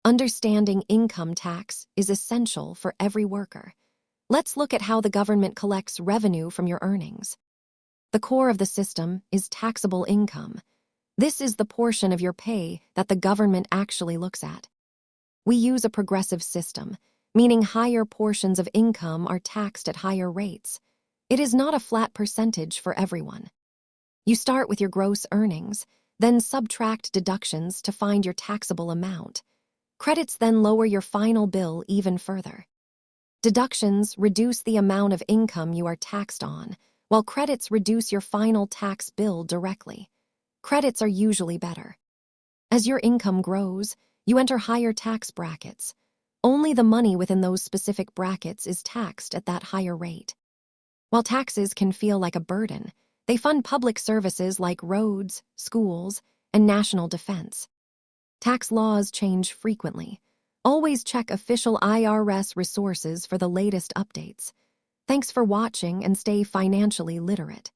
Understanding income tax is essential for every worker. Let's look at how the government collects revenue from your earnings. The core of the system is taxable income. This is the portion of your pay that the government actually looks at. We use a progressive system, meaning higher portions of income are taxed at higher rates. It is not a flat percentage for everyone. You start with your gross earnings, then subtract deductions to find your taxable amount. Credits then lower your final bill even further. Deductions reduce the amount of income you are taxed on, while credits reduce your final tax bill directly. Credits are usually better. As your income grows, you enter higher tax brackets. Only the money within those specific brackets is taxed at that higher rate. While taxes can feel like a burden, they fund public services like roads, schools, and national defense. Tax laws change frequently. Always check official IRS resources for the latest updates. Thanks for watching and stay financially literate.